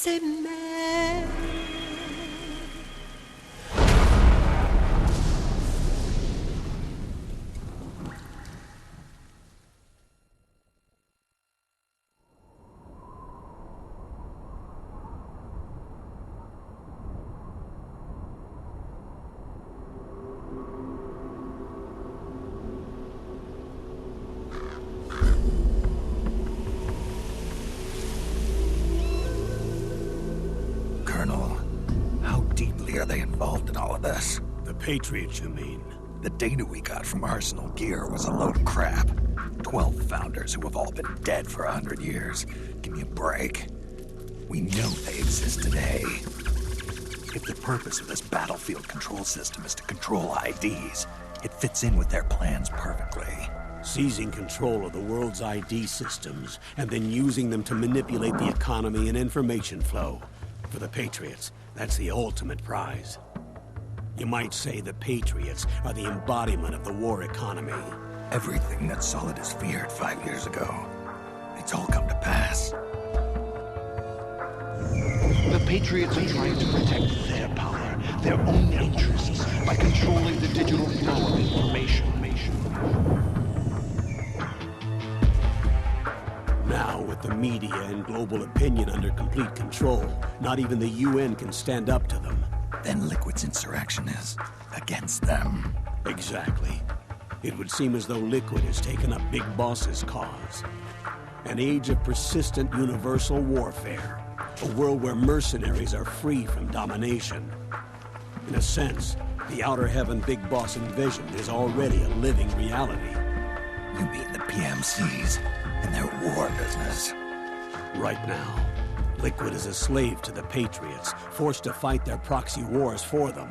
c'est mayhem. Are they involved in all of this? The Patriots, you mean? The data we got from Arsenal Gear was a load of crap. 12 founders who have all been dead for 100 years. Give me a break. We know they exist today. If the purpose of this battlefield control system is to control IDs, it fits in with their plans perfectly. Seizing control of the world's ID systems and then using them to manipulate the economy and information flow. For the Patriots, that's the ultimate prize. You might say the Patriots are the embodiment of the war economy. Everything that Solidus feared 5 years ago, it's all come to pass. The Patriots are trying to protect their power, their own interests, by controlling the digital flow of information. Now, with the media and global opinion under complete control, not even the UN can stand up to them. Then Liquid's insurrection is against them. Exactly. It would seem as though Liquid has taken up Big Boss's cause. An age of persistent universal warfare. A world where mercenaries are free from domination. In a sense, the Outer Heaven Big Boss envisioned is already a living reality. You mean the PMCs and their war business? Right now, Liquid is a slave to the Patriots, forced to fight their proxy wars for them.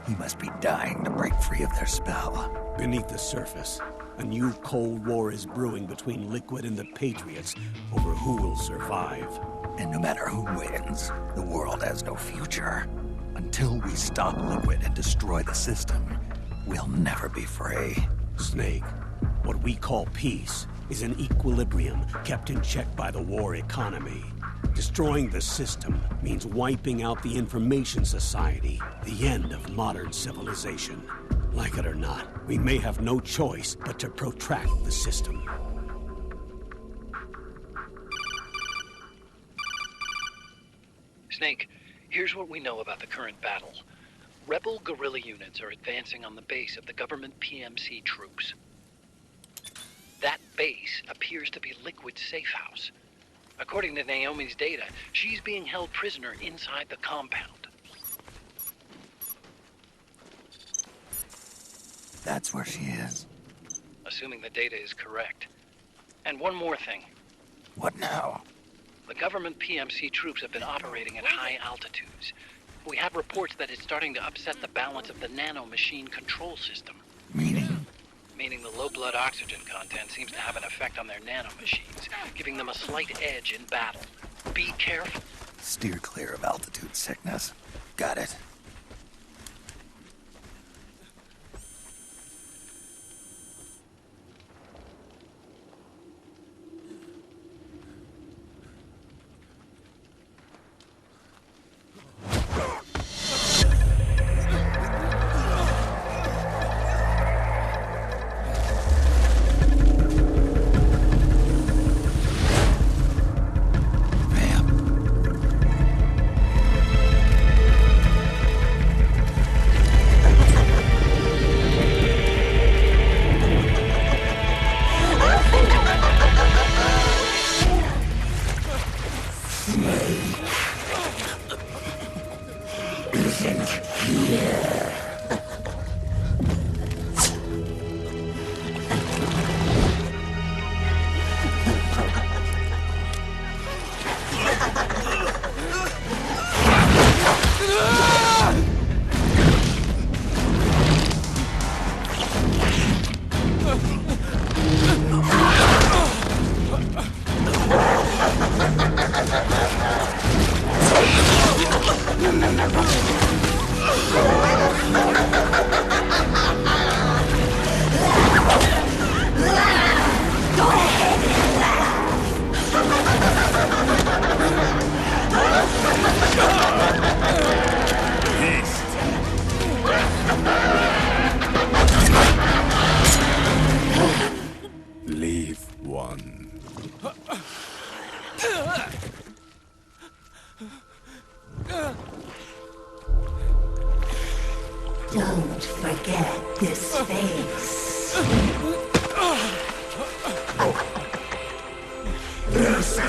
He must be dying to break free of their spell. Beneath the surface, a new Cold War is brewing between Liquid and the Patriots over who will survive. And no matter who wins, the world has no future. Until we stop Liquid and destroy the system, we'll never be free. Snake, what we call peace is an equilibrium kept in check by the war economy. Destroying the system means wiping out the information society, the end of modern civilization. Like it or not, we may have no choice but to protract the system. Snake, here's what we know about the current battle. Rebel guerrilla units are advancing on the base of the government PMC troops. That base appears to be Liquid's safe house. According to Naomi's data, she's being held prisoner inside the compound. That's where she is. Assuming the data is correct. And one more thing. What now? The government PMC troops have been operating at high altitudes. We have reports that it's starting to upset the balance of the nano-machine control system. Meaning? Meaning the low blood oxygen content seems to have an effect on their nanomachines, giving them a slight edge in battle. Be careful. Steer clear of altitude sickness. Got it.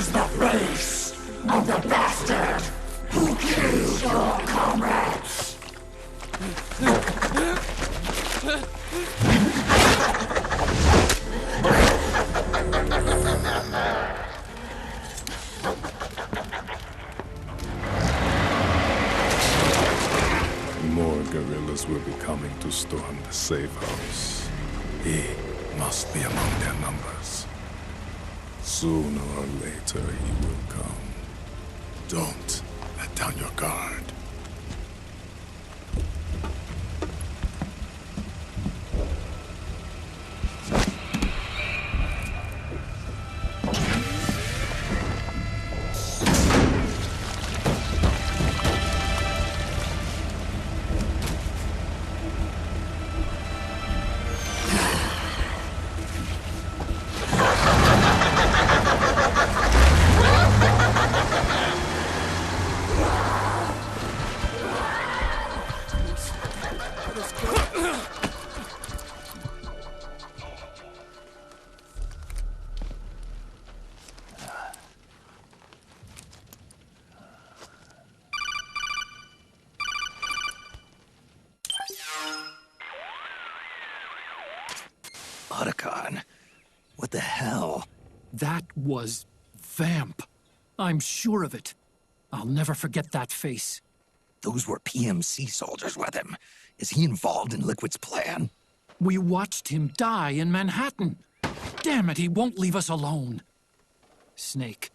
is the face of the bastard who killed your comrades. More guerrillas will be coming to storm the safe house. He must be among their numbers. Sooner or later, he will come. Don't let down your guard. Otacon, what the hell? That was Vamp. I'm sure of it. I'll never forget that face. Those were PMC soldiers with him. Is he involved in Liquid's plan? We watched him die in Manhattan. Damn it, he won't leave us alone. Snake,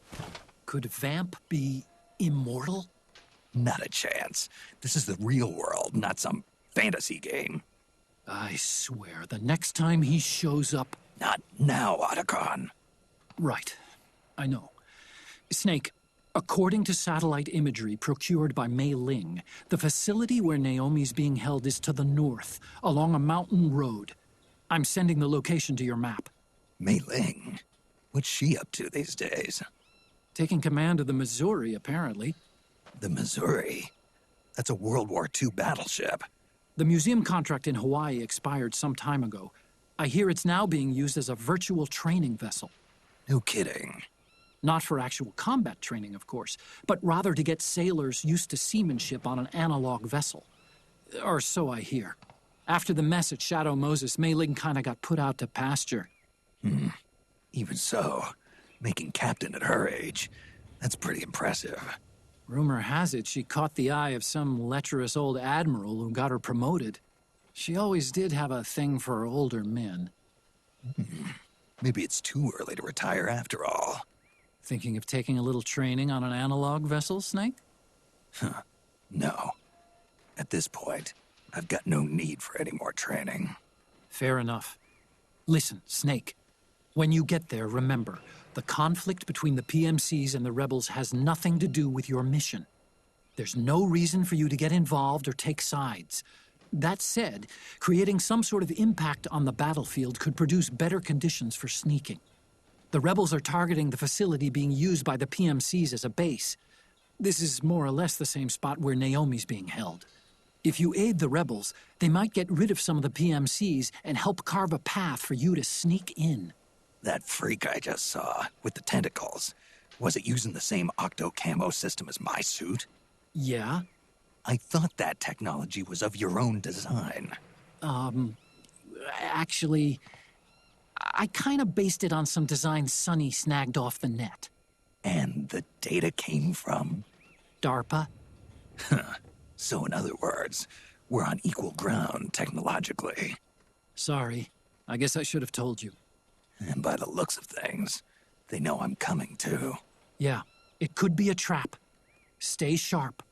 could Vamp be immortal? Not a chance. This is the real world, not some fantasy game. I swear, the next time he shows up... Not now, Otacon. Right. I know. Snake, according to satellite imagery procured by Mei Ling, the facility where Naomi's being held is to the north, along a mountain road. I'm sending the location to your map. Mei Ling? What's she up to these days? Taking command of the Missouri, apparently. The Missouri? That's a World War II battleship. The museum contract in Hawaii expired some time ago. I hear it's now being used as a virtual training vessel. No kidding. Not for actual combat training, of course, but rather to get sailors used to seamanship on an analog vessel. Or so I hear. After the mess at Shadow Moses, Mei Ling kinda got put out to pasture. Even so, making captain at her age, that's pretty impressive. Rumor has it she caught the eye of some lecherous old admiral who got her promoted. She always did have a thing for older men. Maybe it's too early to retire after all. Thinking of taking a little training on an analog vessel, Snake? No. At this point, I've got no need for any more training. Fair enough. Listen, Snake. When you get there, remember, the conflict between the PMCs and the rebels has nothing to do with your mission. There's no reason for you to get involved or take sides. That said, creating some sort of impact on the battlefield could produce better conditions for sneaking. The rebels are targeting the facility being used by the PMCs as a base. This is more or less the same spot where Naomi's being held. If you aid the rebels, they might get rid of some of the PMCs and help carve a path for you to sneak in. That freak I just saw, with the tentacles, was it using the same octo-camo system as my suit? Yeah? I thought that technology was of your own design. Actually, I kind of based it on some design Sonny snagged off the net. And the data came from? DARPA? So in other words, we're on equal ground technologically. Sorry. I guess I should have told you. And by the looks of things, they know I'm coming too. Yeah, it could be a trap. Stay sharp.